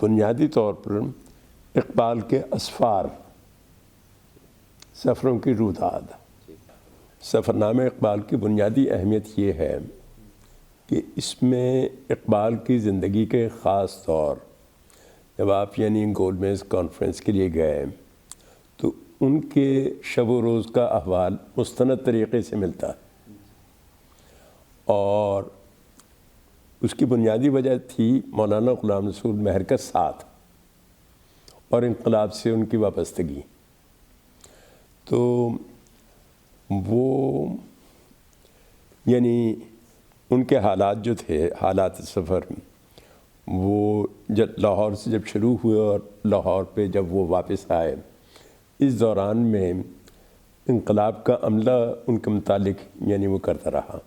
بنیادی طور پر اقبال کے اسفار، سفروں کی روداد۔ سفرنامہ اقبال کی بنیادی اہمیت یہ ہے کہ اس میں اقبال کی زندگی کے خاص طور، جب آپ یعنی گول میز کانفرنس کے لیے گئے تو ان کے شب و روز کا احوال مستند طریقے سے ملتا ہے، اور اس کی بنیادی وجہ تھی مولانا غلام رسول مہر کا ساتھ اور انقلاب سے ان کی وابستگی۔ تو وہ یعنی ان کے حالات جو تھے، حالات سفر، وہ جب لاہور سے جب شروع ہوئے اور لاہور پہ جب وہ واپس آئے، اس دوران میں انقلاب کا عملہ ان کے متعلق یعنی وہ کرتا رہا۔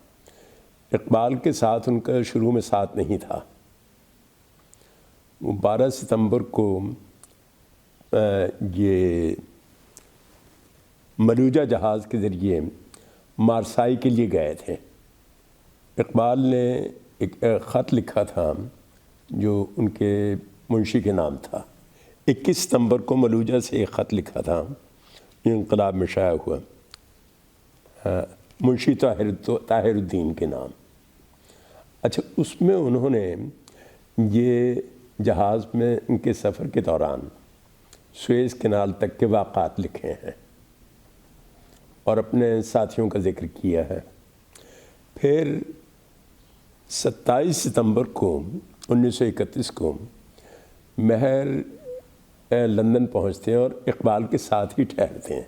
اقبال کے ساتھ ان کا شروع میں ساتھ نہیں تھا۔ وہ 12 ستمبر کو یہ ملوجہ جہاز کے ذریعے مارسائی کے لیے گئے تھے۔ اقبال نے ایک خط لکھا تھا جو ان کے منشی کے نام تھا۔ 21 ستمبر کو ملوجہ سے ایک خط لکھا تھا، یہ انقلاب میں شائع ہوا، منشی طاہر الدین کے نام۔ اچھا، اس میں انہوں نے یہ جہاز میں ان کے سفر کے دوران سویز کینال تک کے واقعات لکھے ہیں اور اپنے ساتھیوں کا ذکر کیا ہے۔ پھر 27 ستمبر کو 1931 کو مہر لندن پہنچتے ہیں اور اقبال کے ساتھ ہی ٹھہرتے ہیں،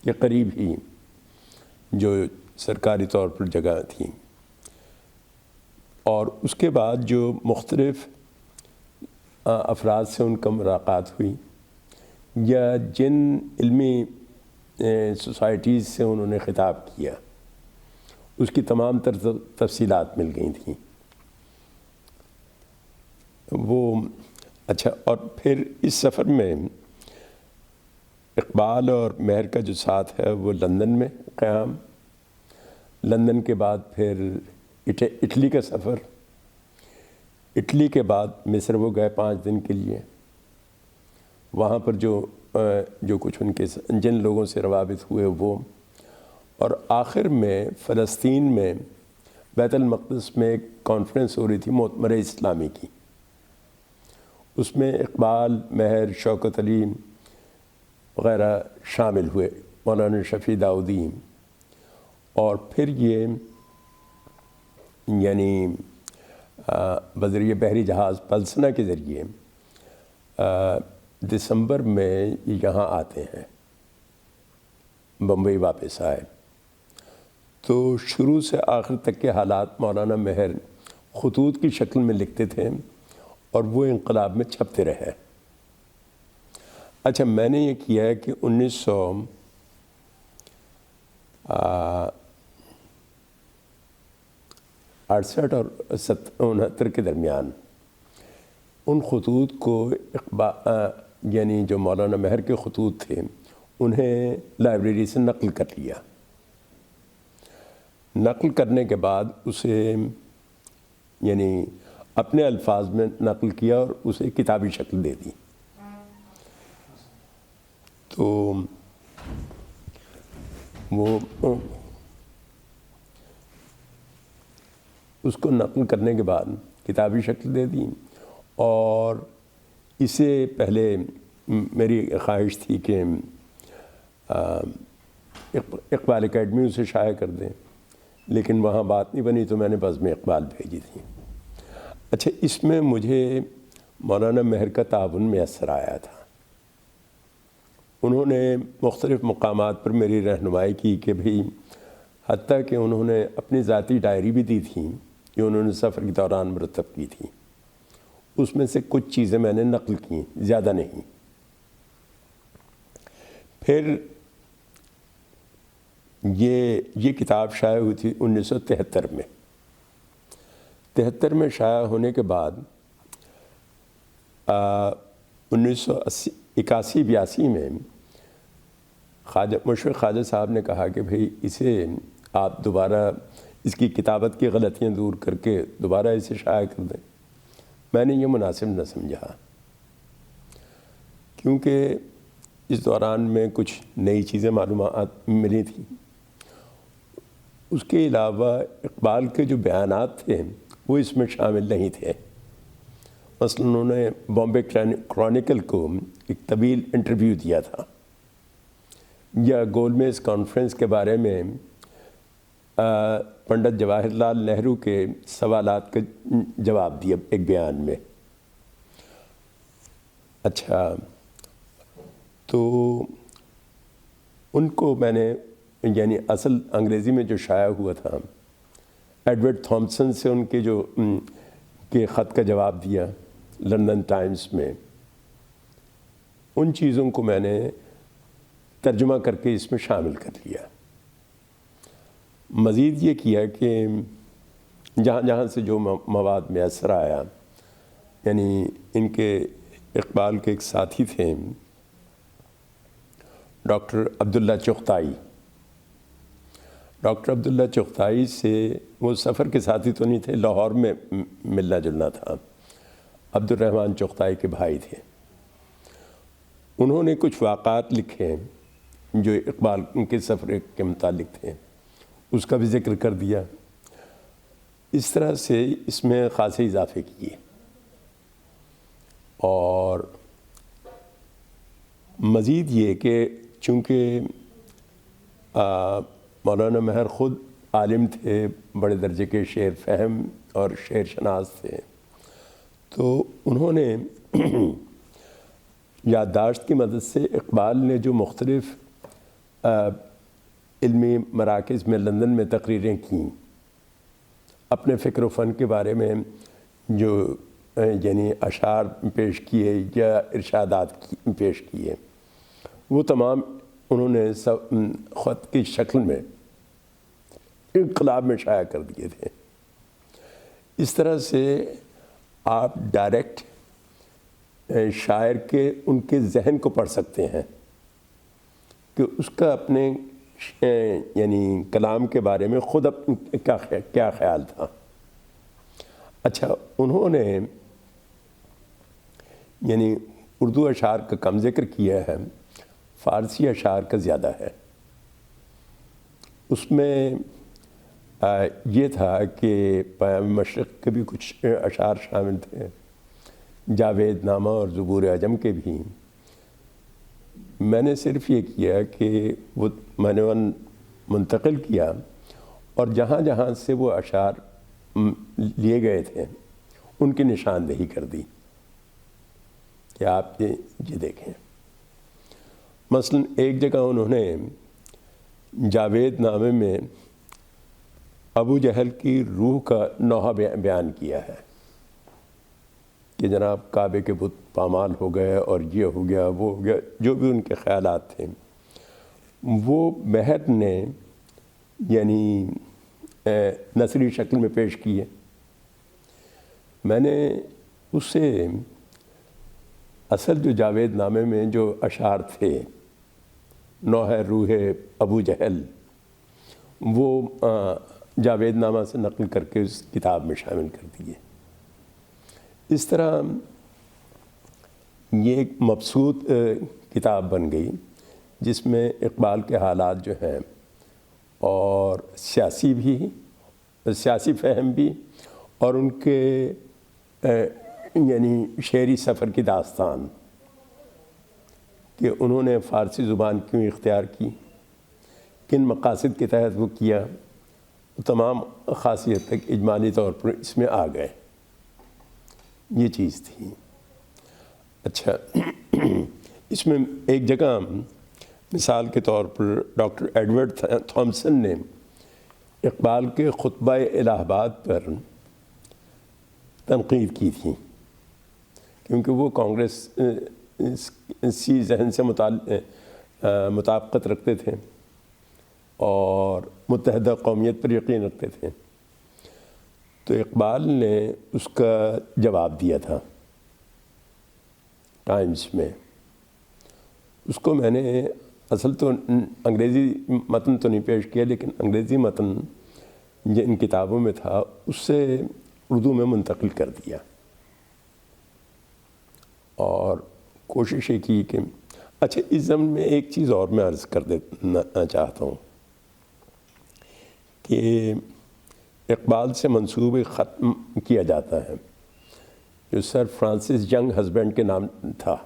یہ قریب ہی جو سرکاری طور پر جگہ تھی۔ اور اس کے بعد جو مختلف افراد سے ان کا ملاقات ہوئی یا جن علمی سوسائٹیز سے انہوں نے خطاب کیا، اس کی تمام تر تفصیلات مل گئی تھیں وہ۔ اچھا، اور پھر اس سفر میں اقبال اور مہر کا جو ساتھ ہے وہ لندن میں قیام، لندن کے بعد پھر اٹلی کا سفر، اٹلی کے بعد مصر وہ گئے 5 دن کے لیے، وہاں پر جو کچھ ان کے جن لوگوں سے روابط ہوئے وہ، اور آخر میں فلسطین میں بیت المقدس میں ایک کانفرنس ہو رہی تھی مؤتمر اسلامی کی، اس میں اقبال، مہر، شوکت علی وغیرہ شامل ہوئے، مولانا شفیع داؤدی، اور پھر یہ یعنی بذریعہ بحری جہاز پلسنہ کے ذریعے دسمبر میں یہاں آتے ہیں، بمبئی واپس آئے۔ تو شروع سے آخر تک کے حالات مولانا مہر خطوط کی شکل میں لکھتے تھے اور وہ انقلاب میں چھپتے رہے۔ اچھا، میں نے یہ کیا ہے کہ 1968 اور 69 کے درمیان ان خطوط کو یعنی جو مولانا مہر کے خطوط تھے انہیں لائبریری سے نقل کر لیا، نقل کرنے کے بعد اسے یعنی اپنے الفاظ میں نقل کیا اور اسے کتابی شکل دے دی۔ تو وہ اس کو نقل کرنے کے بعد کتابی شکل دے دی، اور اسے پہلے میری خواہش تھی کہ اقبال اکیڈمی اسے شائع کر دیں، لیکن وہاں بات نہیں بنی تو میں نے بزم اقبال بھیجی تھی۔ اچھا، اس میں مجھے مولانا مہر کا تعاون میسر آیا تھا، انہوں نے مختلف مقامات پر میری رہنمائی کی کہ بھئی، حتیٰ کہ انہوں نے اپنی ذاتی ڈائری بھی دی تھی جو انہوں نے سفر کے دوران مرتب کی تھی، اس میں سے کچھ چیزیں میں نے نقل کی، زیادہ نہیں۔ پھر یہ کتاب شائع ہوئی تھی 1973 میں۔ 73 میں شائع ہونے کے بعد 1981-82 میں مشفق خواجہ صاحب نے کہا کہ بھئی اسے آپ دوبارہ اس کی کتابت کی غلطیاں دور کر کے دوبارہ اسے شائع کر دیں۔ میں نے یہ مناسب نہ سمجھا، کیونکہ اس دوران میں کچھ نئی چیزیں معلومات ملی تھیں. اس کے علاوہ اقبال کے جو بیانات تھے وہ اس میں شامل نہیں تھے. مثلا انہوں نے بامبے کرونیکل کو ایک طویل انٹرویو دیا تھا، یا گول میز کانفرنس کے بارے میں پنڈت جواہر لال نہرو کے سوالات کا جواب دیا ایک بیان میں. اچھا، تو ان کو میں نے یعنی اصل انگریزی میں جو شائع ہوا تھا ایڈورڈ تھامسن سے ان کے خط کا جواب دیا لندن ٹائمز میں. ان چیزوں کو میں نے ترجمہ کر کے اس میں شامل کر لیا. مزید یہ کیا کہ جہاں جہاں سے جو مواد میسر آیا، یعنی ان کے اقبال کے ایک ساتھی تھے ڈاکٹر عبداللہ چغتائی. ڈاکٹر عبداللہ چغتائی سے وہ سفر کے ساتھی تو نہیں تھے، لاہور میں ملنا جلنا تھا. عبد الرحمن چغتائی کے بھائی تھے. انہوں نے کچھ واقعات لکھے جو اقبال کے سفر کے متعلق تھے، اس کا بھی ذکر کر دیا. اس طرح سے اس میں خاصے اضافے کیے. اور مزید یہ کہ چونکہ مولانا مہر خود عالم تھے، بڑے درجے کے شعر فہم اور شعر شناس تھے، تو انہوں نے یادداشت کی مدد سے اقبال نے جو مختلف علمی مراکز میں لندن میں تقریریں کیں، اپنے فکر و فن کے بارے میں جو یعنی اشعار پیش کیے یا ارشادات پیش کیے، وہ تمام انہوں نے خط کی شکل میں انقلاب میں شائع کر دیے تھے. اس طرح سے آپ ڈائریکٹ شاعر کے ان کے ذہن کو پڑھ سکتے ہیں کہ اس کا اپنے یعنی کلام کے بارے میں خود کیا خیال تھا. اچھا، انہوں نے یعنی اردو اشعار کا کم ذکر کیا ہے، فارسی اشعار کا زیادہ ہے. اس میں یہ تھا کہ پیام مشرق کے بھی کچھ اشعار شامل تھے، جاوید نامہ اور زبور عجم کے بھی. میں نے صرف یہ کیا کہ وہ میں نے منتقل کیا اور جہاں جہاں سے وہ اشعار لیے گئے تھے ان کی نشاندہی کر دی کہ آپ یہ دیکھیں. مثلا ایک جگہ انہوں نے جاوید نامے میں ابو جہل کی روح کا نوحہ بیان کیا ہے کہ جناب کعبے کے بت پامال ہو گئے اور یہ ہو گیا وہ ہو گیا، جو بھی ان کے خیالات تھے وہ مہر نے یعنی نثری شکل میں پیش کیے. میں نے اس سے اصل جو جاوید نامے میں جو اشعار تھے نوحہ روح ابو جہل، وہ جاوید نامہ سے نقل کر کے اس کتاب میں شامل کر دیے. اس طرح یہ ایک مبسوط کتاب بن گئی جس میں اقبال کے حالات جو ہیں اور سیاسی فہم بھی اور ان کے یعنی شعری سفر کی داستان کہ انہوں نے فارسی زبان کیوں اختیار کی، کن مقاصد کے تحت وہ کیا، تمام خاصیت تک اجمالی طور پر اس میں آ گئے. یہ چیز تھی. اچھا، اس میں ایک جگہ مثال کے طور پر ڈاکٹر ایڈورڈ تھامسن نے اقبال کے خطبہ الہ آباد پر تنقید کی تھی کیونکہ وہ کانگریس سی ذہن سے مطابقت رکھتے تھے اور متحدہ قومیت پر یقین رکھتے تھے. تو اقبال نے اس کا جواب دیا تھا ٹائمز میں. اس کو میں نے اصل تو انگریزی متن تو نہیں پیش کیا، لیکن انگریزی متن جو ان کتابوں میں تھا اس سے اردو میں منتقل کر دیا اور کوشش یہ کی کہ اچھا اس ضمن میں ایک چیز اور میں عرض کر دینا چاہتا ہوں کہ اقبال سے منسوب ختم کیا جاتا ہے جو سر فرانسس ینگ ہسبینڈ کے نام تھا،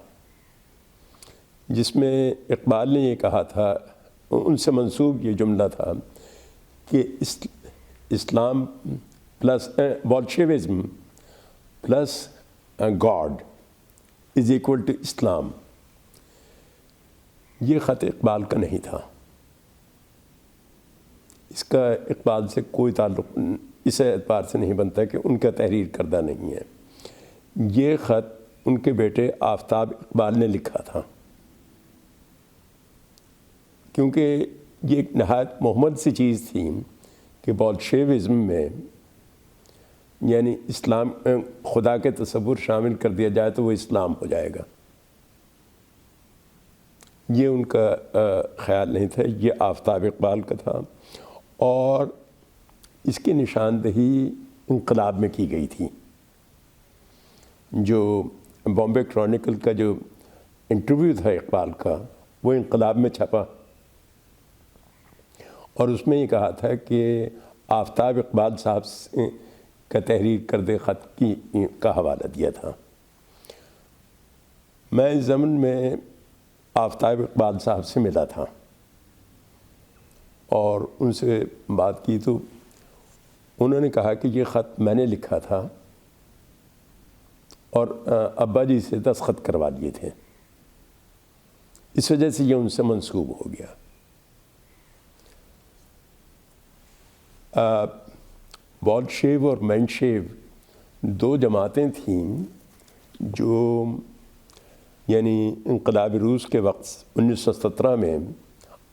جس میں اقبال نے یہ کہا تھا، ان سے منسوب یہ جملہ تھا کہ اسلام plus Bolshevism plus God is equal to اسلام۔ یہ خط اقبال کا نہیں تھا، اس کا اقبال سے کوئی تعلق اس اعتبار سے نہیں بنتا کہ ان کا تحریر کردہ نہیں ہے۔ یہ خط ان کے بیٹے آفتاب اقبال نے لکھا تھا، کیونکہ یہ ایک نہایت محمد سی چیز تھی کہ بولشیوزم میں یعنی اسلام خدا کے تصور شامل کر دیا جائے تو وہ اسلام ہو جائے گا۔ یہ ان کا خیال نہیں تھا، یہ آفتاب اقبال کا تھا، اور اس کی نشاندہی انقلاب میں کی گئی تھی۔ جو بامبے کرونیکل کا جو انٹرویو تھا اقبال کا، وہ انقلاب میں چھپا، اور اس میں یہ کہا تھا کہ آفتاب اقبال صاحب کا تحریر کردہ خط کا حوالہ دیا تھا۔ میں اس زمن میں آفتاب اقبال صاحب سے ملا تھا اور ان سے بات کی تو انہوں نے کہا کہ یہ خط میں نے لکھا تھا اور ابا جی سے دستخط کروا لیے تھے، اس وجہ سے یہ ان سے منسوب ہو گیا۔ بولشیو اور مینشیو دو جماعتیں تھیں جو یعنی انقلاب روس کے وقت 1917 میں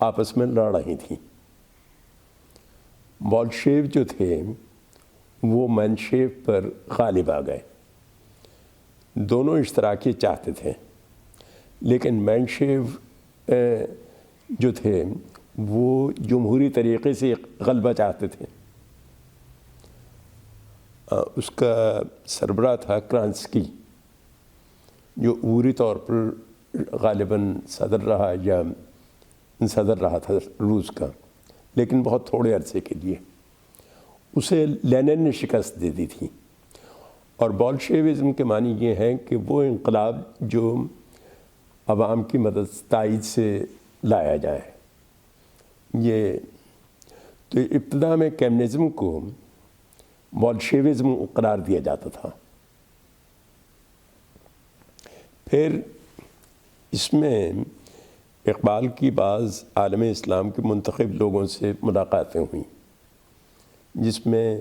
آپس میں لڑ رہی تھیں۔ بولشیو جو تھے وہ مینشیو پر غالب آ گئے، دونوں اشتراکی چاہتے تھے، لیکن مینشیو جو تھے وہ جمہوری طریقے سے غلبہ چاہتے تھے۔ اس کا سربراہ تھا کرانسکی، جو عبوری طور پر غالباً صدر رہا تھا روس کا، لیکن بہت تھوڑے عرصے کے لیے۔ اسے لینن نے شکست دے دی تھی، اور بولشیوزم کے معنی یہ ہیں کہ وہ انقلاب جو عوام کی مدد تائید سے لایا جائے۔ یہ تو ابتدا میں کمیونزم کو بولشیوزم قرار دیا جاتا تھا، پھر اس میں اقبال کی بعض عالم اسلام کے منتخب لوگوں سے ملاقاتیں ہوئیں، جس میں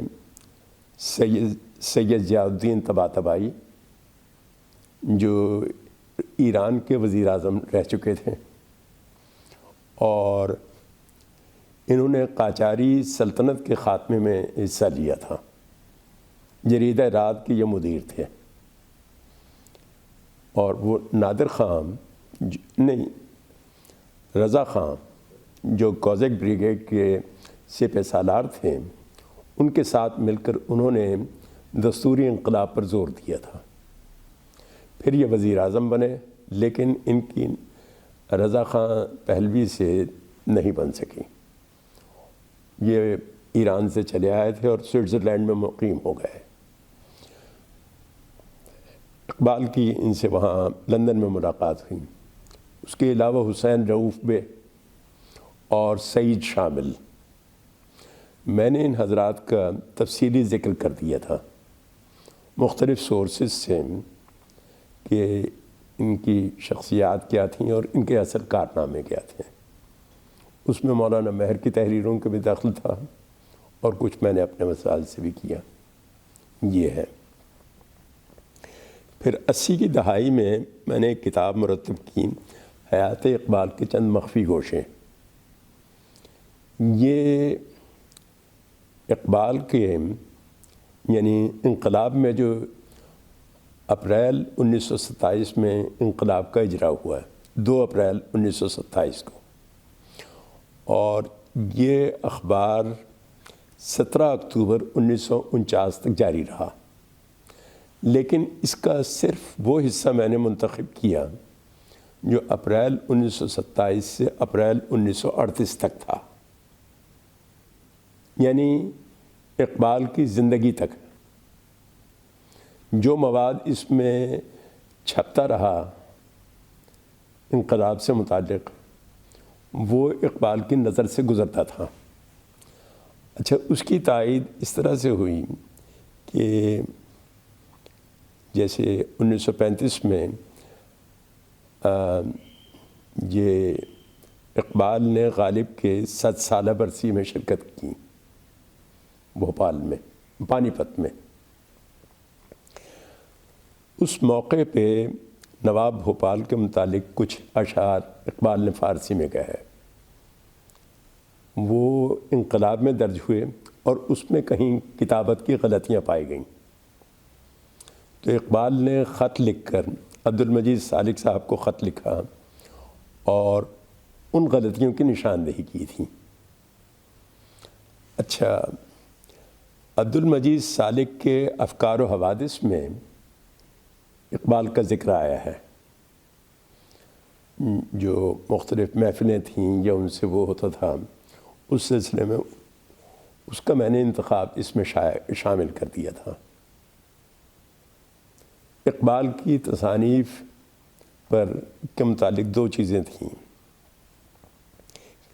سید ضیاء الدین طباطبائی جو ایران کے وزیر اعظم رہ چکے تھے، اور انہوں نے قاجاری سلطنت کے خاتمے میں حصہ لیا تھا۔ جریدہ رات کے یہ مدیر تھے، اور وہ نادر خان نہیں رضا خان جو کوزک بریگیڈ کے سپہ سالار تھے، ان کے ساتھ مل کر انہوں نے دستوری انقلاب پر زور دیا تھا۔ پھر یہ وزیر اعظم بنے، لیکن ان کی رضا خان پہلوی سے نہیں بن سکی۔ یہ ایران سے چلے آئے تھے اور سوئٹزرلینڈ میں مقیم ہو گئے۔ اقبال کی ان سے وہاں لندن میں ملاقات ہوئی۔ اس کے علاوہ حسین رؤوف بے اور سعید شامل، میں نے ان حضرات کا تفصیلی ذکر کر دیا تھا مختلف سورسز سے کہ ان کی شخصیات کیا تھیں اور ان کے اصل کارنامے کیا تھے۔ اس میں مولانا مہر کی تحریروں کا بھی دخل تھا، اور کچھ میں نے اپنے مسائل سے بھی کیا۔ یہ ہے پھر 80 کی دہائی میں نے ایک کتاب مرتب کی، حیات اقبال کے چند مخفی گوشے۔ یہ اقبال کے یعنی انقلاب میں جو اپریل 1927 میں انقلاب کا اجرا ہوا ہے، 2 اپریل 1927 کو، اور یہ اخبار 17 اکتوبر 1949 تک جاری رہا۔ لیکن اس کا صرف وہ حصہ میں نے منتخب کیا جو اپریل 1927 سے اپریل 1938 تک تھا، یعنی اقبال کی زندگی تک جو مواد اس میں چھپتا رہا انقلاب سے متعلق، وہ اقبال کی نظر سے گزرتا تھا۔ اچھا، اس کی تائید اس طرح سے ہوئی کہ جیسے 1935 میں یہ اقبال نے غالب کے 100 سالہ برسی میں شرکت کی بھوپال میں، پانی پت میں۔ اس موقع پہ نواب بھوپال کے متعلق کچھ اشعار اقبال نے فارسی میں کہے، وہ انقلاب میں درج ہوئے اور اس میں کہیں کتابت کی غلطیاں پائی گئیں، تو اقبال نے خط لکھ کر عبد المجید سالک صاحب کو خط لکھا اور ان غلطیوں کی نشاندہی کی تھی۔ اچھا، عبد المجید سالک کے افکار و حوادث میں اقبال کا ذکر آیا ہے، جو مختلف محفلیں تھیں یا ان سے وہ ہوتا تھا، اس سلسلے میں اس کا میں نے انتخاب اس میں شامل کر دیا تھا۔ اقبال کی تصانیف پر کے متعلق دو چیزیں تھیں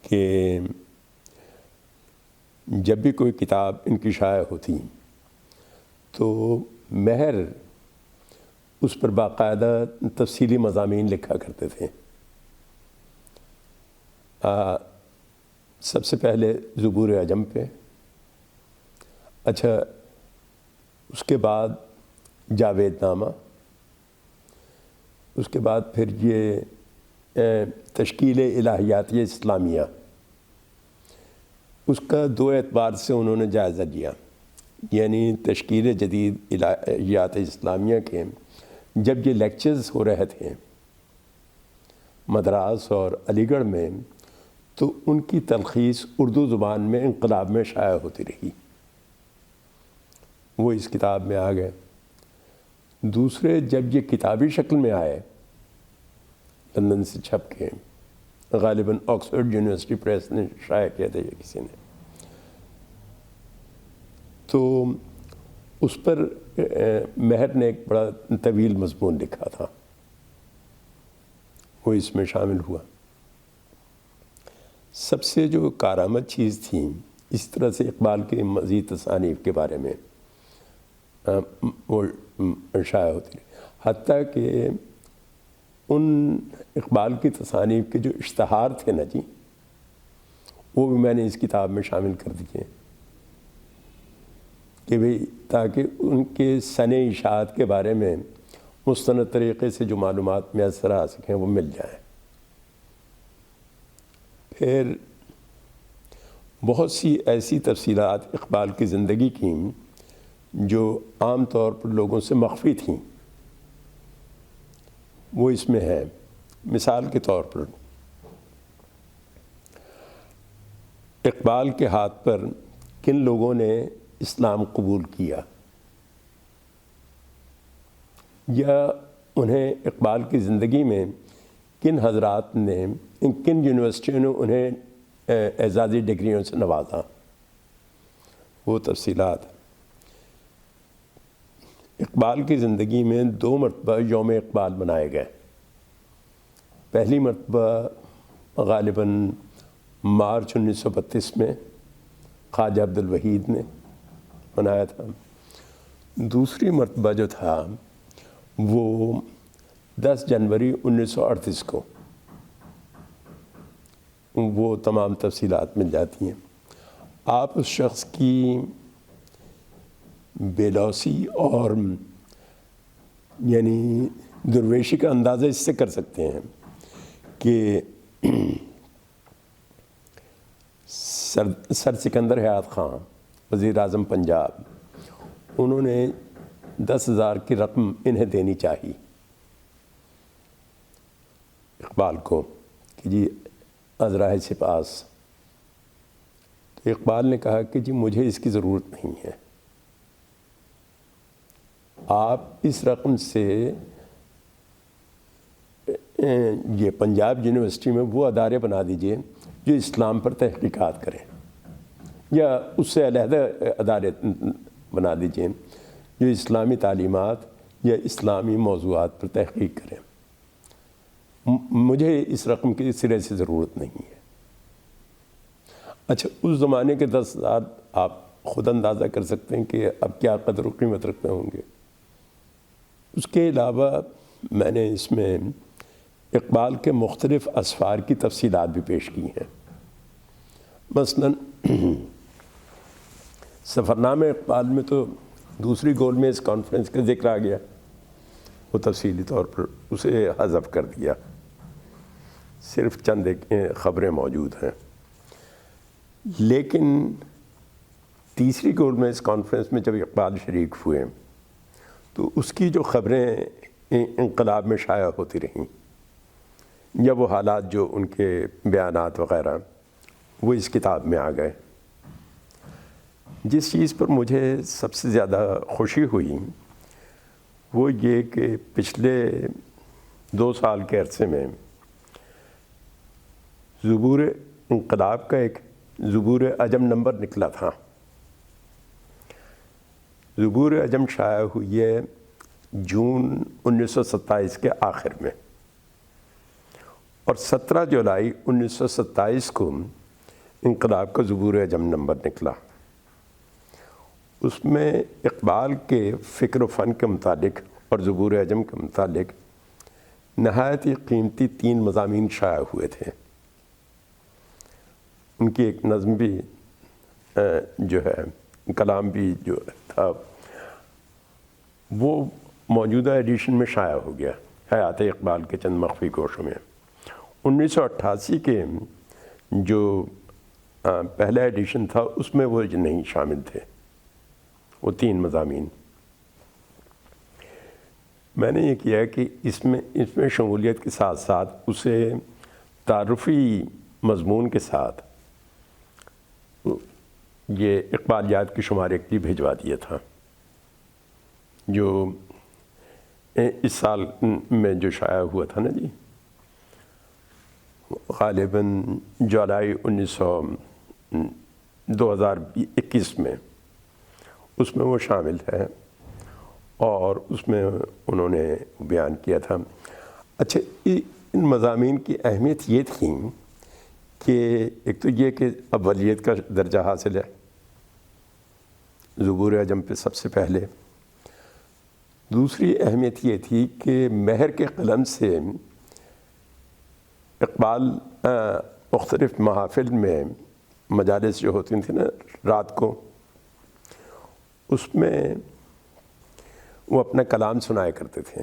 کہ جب بھی کوئی کتاب ان کی شائع ہوتی تو مہر اس پر باقاعدہ تفصیلی مضامین لکھا کرتے تھے۔ سب سے پہلے زبور عجم پہ، اچھا اس کے بعد جاوید نامہ، اس کے بعد پھر یہ تشکیل الہیات اسلامیہ، اس کا دو اعتبار سے انہوں نے جائزہ لیا، یعنی تشکیل جدید الہیات اسلامیہ کے جب یہ لیکچرز ہو رہے تھے مدراس اور علی گڑھ میں، تو ان کی تلخیص اردو زبان میں انقلاب میں شائع ہوتی رہی، وہ اس کتاب میں آ گئے۔ دوسرے، جب یہ کتابی شکل میں آئے لندن سے چھپ کے، غالباً آکسفورڈ یونیورسٹی پریس نے شائع کیا تھا یا کسی نے، تو اس پر مہر نے ایک بڑا طویل مضمون لکھا تھا، وہ اس میں شامل ہوا۔ سب سے جو کارآمد چیز تھی اس طرح سے اقبال کے مزید تصانیف کے بارے میں وہ شائع ہوتی رہی، حتیٰ کہ ان اقبال کی تصانیف کے جو اشتہار تھے نا جی، وہ بھی میں نے اس کتاب میں شامل کر دیے کہ بھئی تاکہ ان کے سن اشاعت کے بارے میں مستند طریقے سے جو معلومات میسر آ سکیں وہ مل جائیں۔ پھر بہت سی ایسی تفصیلات اقبال کی زندگی کی جو عام طور پر لوگوں سے مخفی تھیں، وہ اس میں ہے۔ مثال کے طور پر اقبال کے ہاتھ پر کن لوگوں نے اسلام قبول کیا، یا انہیں اقبال کی زندگی میں کن حضرات نے، کن یونیورسٹیوں نے انہیں اعزازی ڈگریوں سے نوازا، وہ تفصیلات۔ اقبال کی زندگی میں 2 مرتبہ یوم اقبال منائے گئے۔ پہلی مرتبہ غالباً مارچ 1932 میں خواجہ عبد الوحید نے منایا تھا، دوسری مرتبہ جو تھا وہ 10 جنوری 1938 کو، وہ تمام تفصیلات مل جاتی ہیں۔ آپ اس شخص کی بے لوثی اور یعنی درویشی کا اندازہ اس سے کر سکتے ہیں کہ سر سکندر حیات خان وزیر اعظم پنجاب، انہوں نے 10,000 کی رقم انہیں دینی چاہی اقبال کو کہ جی عذرائے سپاس، تو اقبال نے کہا کہ جی مجھے اس کی ضرورت نہیں ہے، آپ اس رقم سے یہ پنجاب یونیورسٹی میں وہ ادارے بنا دیجئے جو اسلام پر تحقیقات کریں، یا اس سے علیحدہ ادارے بنا دیجئے جو اسلامی تعلیمات یا اسلامی موضوعات پر تحقیق کریں۔ مجھے اس رقم کی سرے سے ضرورت نہیں ہے۔ اچھا، اس زمانے کے 10,000 آپ خود اندازہ کر سکتے ہیں کہ اب کیا قدر و قیمت رکھتے ہوں گے۔ اس کے علاوہ میں نے اس میں اقبال کے مختلف اسفار کی تفصیلات بھی پیش کی ہیں۔ مثلاً سفرنامہ اقبال میں تو دوسری گول میز کانفرنس کا ذکر آ گیا، وہ تفصیلی طور پر اسے حذف کر دیا، صرف چند خبریں موجود ہیں۔ لیکن تیسری گول میز کانفرنس میں جب اقبال شریک ہوئے تو اس کی جو خبریں انقلاب میں شائع ہوتی رہیں، یا وہ حالات جو ان کے بیانات وغیرہ، وہ اس کتاب میں آ گئے۔ جس چیز پر مجھے سب سے زیادہ خوشی ہوئی وہ یہ کہ پچھلے 2 سال کے عرصے میں زبور انقلاب کا ایک زبور عجم نمبر نکلا تھا۔ زبور عجم شائع ہوئی ہے جون 1927 کے آخر میں، اور 17 جولائی 1927 کو انقلاب کا زبور عجم نمبر نکلا۔ اس میں اقبال کے فکر و فن کے متعلق اور زبور عجم کے متعلق نہایت ہی قیمتی 3 مضامین شائع ہوئے تھے۔ ان کی ایک نظم بھی جو ہے، کلام بھی جو تھا، وہ موجودہ ایڈیشن میں شائع ہو گیا، حیات اقبال کے چند مخفی گوشوں میں۔ 1988 کے جو پہلا ایڈیشن تھا اس میں وہ نہیں شامل تھے، وہ 3 مضامین۔ میں نے یہ کیا کہ اس میں شمولیت کے ساتھ ساتھ اسے تعارفی مضمون کے ساتھ یہ اقبالیات کی شمار 1 بھی بھیجوا دیا تھا، جو اس سال میں جو شائع ہوا تھا نا جی، غالباً جولائی 2021 میں، اس میں وہ شامل ہے، اور اس میں انہوں نے بیان کیا تھا۔ اچھا، ان مضامین کی اہمیت یہ تھی کہ ایک تو یہ کہ اولیت کا درجہ حاصل ہے زبور عجم پہ سب سے پہلے۔ دوسری اہمیت یہ تھی کہ مہر کے قلم سے اقبال مختلف محافل میں، مجالس جو ہوتی تھیں نا رات کو، اس میں وہ اپنا کلام سنایا کرتے تھے،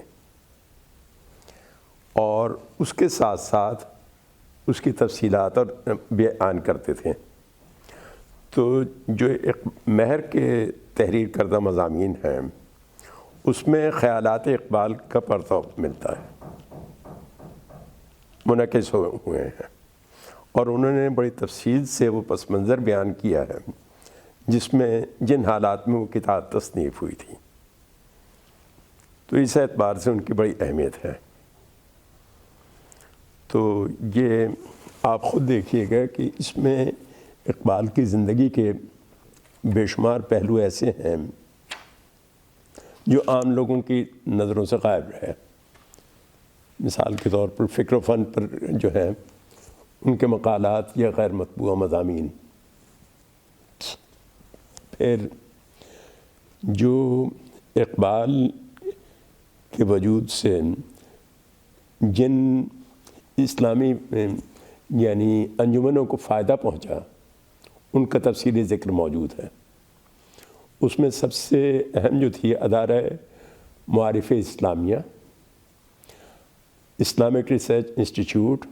اور اس کے ساتھ ساتھ اس کی تفصیلات اور بیان کرتے تھے۔ تو جو ایک مہر کے تحریر کردہ مضامین ہیں، اس میں خیالات اقبال کا پرتو ملتا ہے، منعکس ہوئے ہیں، اور انہوں نے بڑی تفصیل سے وہ پس منظر بیان کیا ہے جس میں جن حالات میں وہ کتاب تصنیف ہوئی تھی۔ تو اس اعتبار سے ان کی بڑی اہمیت ہے۔ تو یہ آپ خود دیکھیے گا کہ اس میں اقبال کی زندگی کے بے شمار پہلو ایسے ہیں جو عام لوگوں کی نظروں سے غائب رہے۔ مثال کے طور پر فکر و فن پر جو ہے ان کے مقالات یا غیر مطبوعہ مضامین۔ پھر جو اقبال کے وجود سے جن اسلامی یعنی انجمنوں کو فائدہ پہنچا، ان کا تفصیلی ذکر موجود ہے۔ اس میں سب سے اہم جو تھی ادارہ معارف اسلامیہ، اسلامک ریسرچ انسٹیٹیوٹ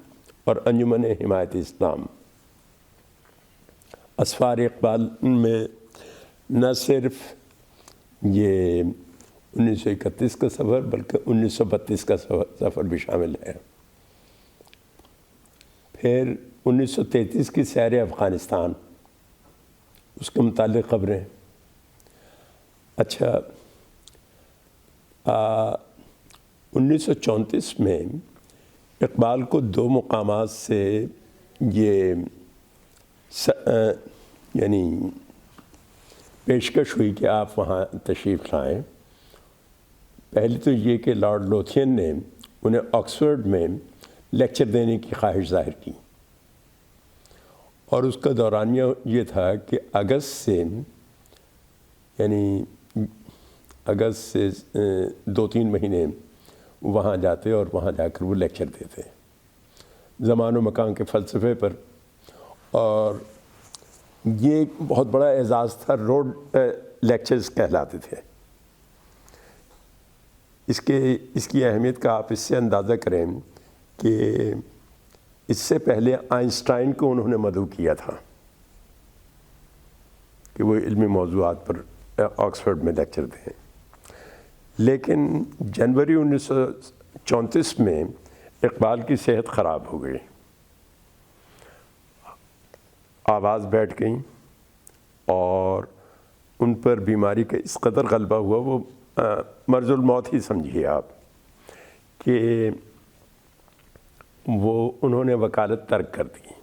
اور انجمن حمایت اسلام۔ اسفار اقبال میں نہ صرف یہ 1931 کا سفر بلکہ 1932 کا سفر بھی شامل ہے۔ پھر 1933 کی سیر افغانستان، اس کے متعلق خبریں۔ اچھا، 1934 میں اقبال کو دو مقامات سے یہ یعنی پیشکش ہوئی کہ آپ وہاں تشریف لائیں۔ پہلی تو یہ کہ لارڈ لوتھین نے انہیں آکسفورڈ میں لیکچر دینے کی خواہش ظاہر کی، اور اس کا دورانیہ یہ تھا کہ اگست سے اگست سے 2-3 مہینے وہاں جاتے اور وہاں جا کر وہ لیکچر دیتے زمان و مکان کے فلسفے پر۔ اور یہ ایک بہت بڑا اعزاز تھا، روڈ لیکچرز کہلاتے تھے۔ اس کی اہمیت کا آپ اس سے اندازہ کریں کہ اس سے پہلے آئنسٹائن کو انہوں نے مدعو کیا تھا کہ وہ علمی موضوعات پر آکسفورڈ میں لیکچر دیں، لیکن جنوری 1934 میں اقبال کی صحت خراب ہو گئی، آواز بیٹھ گئیں، اور ان پر بیماری کا اس قدر غلبہ ہوا، وہ مرض الموت ہی سمجھیے آپ، کہ انہوں نے وکالت ترک کر دی۔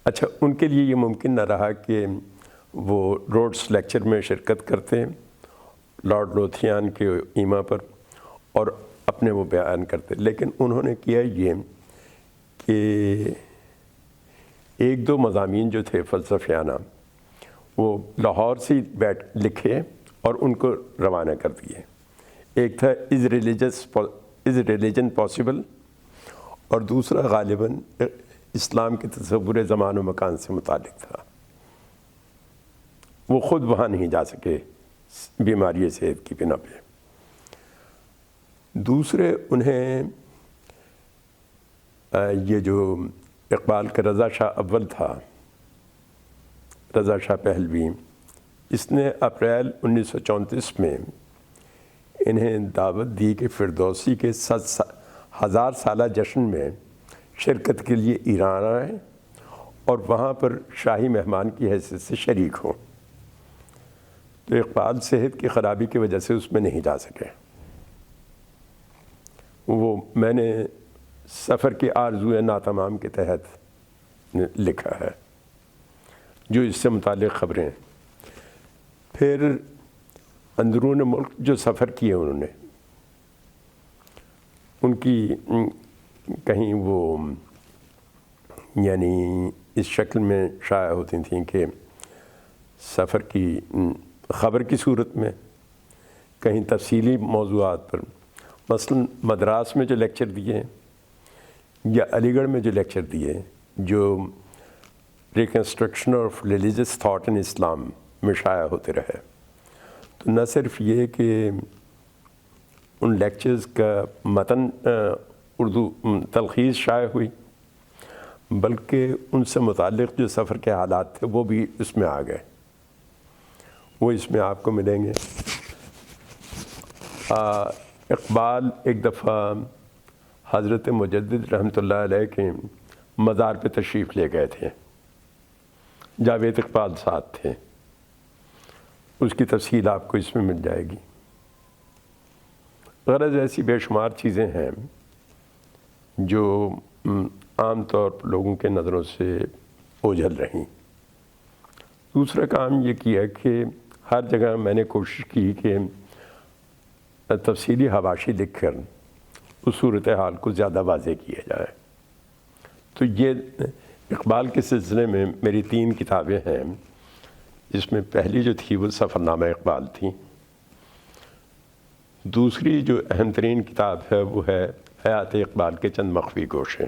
اچھا، ان کے لیے یہ ممکن نہ رہا کہ وہ روڈس لیکچر میں شرکت کرتے لارڈ لوتھیان کے ایما پر اور اپنے وہ بیان کرتے، لیکن انہوں نے کیا یہ کہ 1-2 مضامین جو تھے فلسفیانہ وہ لاہور سے لکھے اور ان کو روانہ کر دیے۔ ایک تھا از ریلیجن پاسبل، اور دوسرا غالباً اسلام کے تصور زمان و مکان سے متعلق تھا۔ وہ خود وہاں نہیں جا سکے بیماری صحت کی بنا پہ۔ دوسرے انہیں یہ جو اقبال کا رضا شاہ اول تھا، رضا شاہ پہلوی، اس نے اپریل 1934 میں انہیں دعوت دی کہ فردوسی کے 1000 سالہ جشن میں شرکت کے لیے ایران آئیں اور وہاں پر شاہی مہمان کی حیثیت سے شریک ہوں۔ تو اقبال صحت کی خرابی کی وجہ سے اس میں نہیں جا سکے۔ وہ میں نے سفر کی آرزوئے ناتمام کے تحت لکھا ہے، جو اس سے متعلق خبریں۔ پھر اندرون ملک جو سفر کیے انہوں نے، ان کی کہیں وہ اس شکل میں شائع ہوتی تھیں کہ سفر کی خبر کی صورت میں، کہیں تفصیلی موضوعات پر، مثلا مدراس میں جو لیکچر دیے یا علی گڑھ میں جو لیکچر دیے، جو reconstruction of religious thought in Islam میں شائع ہوتے رہے، تو نہ صرف یہ کہ ان لیکچرز کا متن اردو تلخیص شائع ہوئی، بلکہ ان سے متعلق جو سفر کے حالات تھے وہ بھی اس میں آ گئے، وہ اس میں آپ کو ملیں گے۔ اقبال ایک دفعہ حضرت مجدد رحمۃ اللہ علیہ کے مزار پہ تشریف لے گئے تھے، جاوید اقبال ساتھ تھے، اس کی تفصیل آپ کو اس میں مل جائے گی۔ غرض ایسی بے شمار چیزیں ہیں جو عام طور پر لوگوں کے نظروں سے اوجھل رہیں۔ دوسرا کام یہ کیا کہ ہر جگہ میں نے کوشش کی کہ تفصیلی حواشی لکھ کر اس صورتحال کو زیادہ واضح کیا جائے۔ تو یہ اقبال کے سلسلے میں میری 3 کتابیں ہیں، جس میں پہلی جو تھی وہ سفر نامہ اقبال تھی، دوسری جو اہم ترین کتاب ہے وہ ہے حیات اقبال کے چند مخفی گوشے،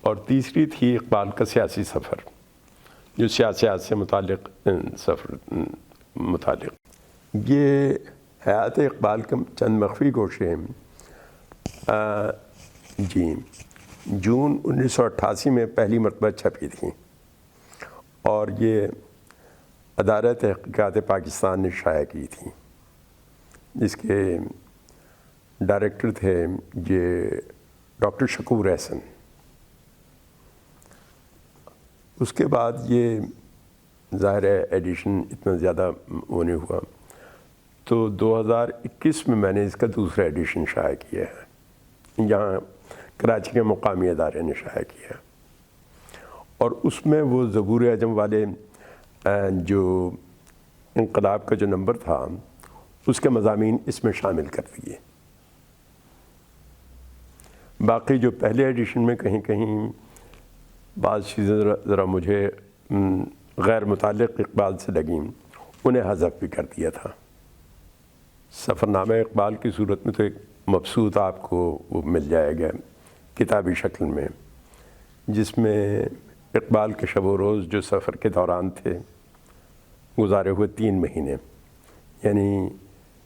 اور تیسری تھی اقبال کا سیاسی سفر، جو سیاست سے متعلق۔ یہ حیات اقبال کے چند مخفی گوشے جون 1988 میں پہلی مرتبہ چھپی تھیں، اور یہ ادارہ تحقیقات پاکستان نے شائع کی تھی، جس کے ڈائریکٹر تھے یہ ڈاکٹر شکور احسن۔ اس کے بعد یہ ظاہر ایڈیشن اتنا زیادہ وہ نہیں ہوا، تو 2021 میں نے اس کا دوسرا ایڈیشن شائع کیا ہے، یہاں کراچی کے مقامی ادارے نے شائع کیا، اور اس میں وہ زبور اعظم والے جو انقلاب کا جو نمبر تھا اس کے مضامین اس میں شامل کر دیے۔ باقی جو پہلے ایڈیشن میں کہیں کہیں بعض چیزیں ذرا مجھے غیر متعلق اقبال سے لگیں، انہیں حذف بھی کر دیا تھا۔ سفر نامہ اقبال کی صورت میں تو ایک مبسوط آپ کو وہ مل جائے گا کتابی شکل میں، جس میں اقبال کے شب و روز جو سفر کے دوران تھے گزارے ہوئے 3 مہینے، یعنی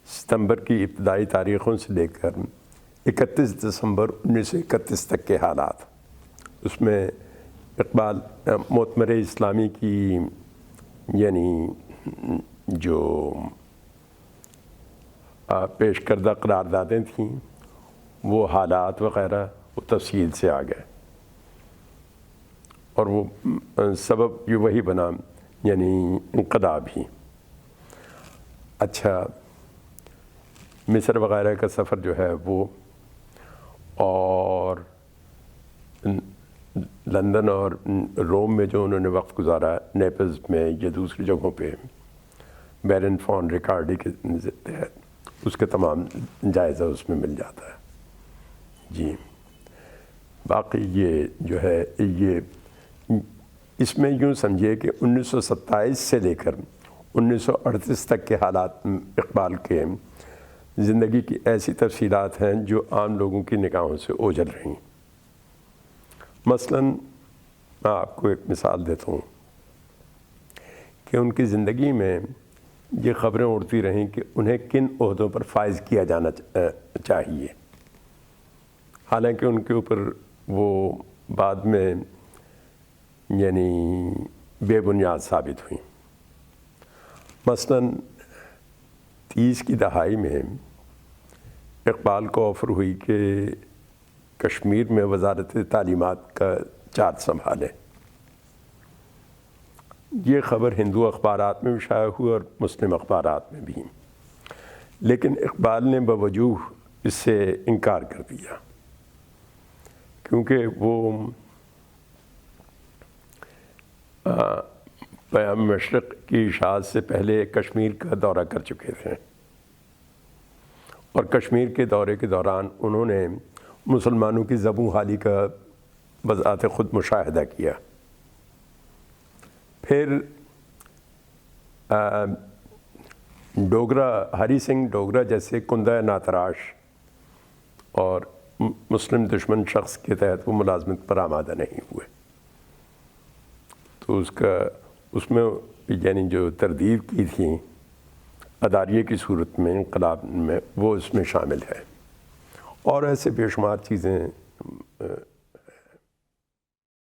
ستمبر کی ابتدائی تاریخوں سے لے کر 31 دسمبر 1931 تک کے حالات، اس میں اقبال معتمر اسلامی کی یعنی جو پیش کردہ قراردادیں تھیں وہ حالات وغیرہ وہ تفصیل سے آ گئے، اور وہ سبب یہ وہی بنا یعنی انقلاب ہی۔ اچھا، مصر وغیرہ کا سفر جو ہے وہ، اور لندن اور روم میں جو انہوں نے وقت گزارا، نیپلز میں یا دوسری جگہوں پہ بیرن فون ریکارڈی کے تحت، اس کے تمام جائزہ اس میں مل جاتا ہے۔ جی، باقی یہ جو ہے یہ اس میں یوں سمجھیے کہ 1927 سے لے کر 1938 تک کے حالات اقبال کے زندگی کی ایسی تفصیلات ہیں جو عام لوگوں کی نگاہوں سے اوجھل رہیں۔ مثلاً میں آپ کو ایک مثال دیتا ہوں کہ ان کی زندگی میں یہ خبریں اڑتی رہیں کہ انہیں کن عہدوں پر فائز کیا جانا چاہیے، حالانکہ ان کے اوپر وہ بعد میں یعنی بے بنیاد ثابت ہوئیں۔ مثلاً 30 کی دہائی میں اقبال کو آفر ہوئی کہ کشمیر میں وزارت تعلیمات کا چارج سنبھالے۔ یہ خبر ہندو اخبارات میں بھی شائع ہوئی اور مسلم اخبارات میں بھی، لیکن اقبال نے بوجوہ اس سے انکار کر دیا، کیونکہ وہ پیام مشرق کی اشاعت سے پہلے کشمیر کا دورہ کر چکے تھے، اور کشمیر کے دورے کے دوران انہوں نے مسلمانوں کی زبوں حالی کا بذات خود مشاہدہ کیا۔ پھر ڈوگرا، ہری سنگھ ڈوگرا جیسے کندہ ناتراش اور مسلم دشمن شخص کے تحت وہ ملازمت پر آمادہ نہیں ہوئے، تو اس میں یعنی جو تردید کی تھی اداریے کی صورت میں انقلاب میں، وہ اس میں شامل ہے، اور ایسے بے شمار چیزیں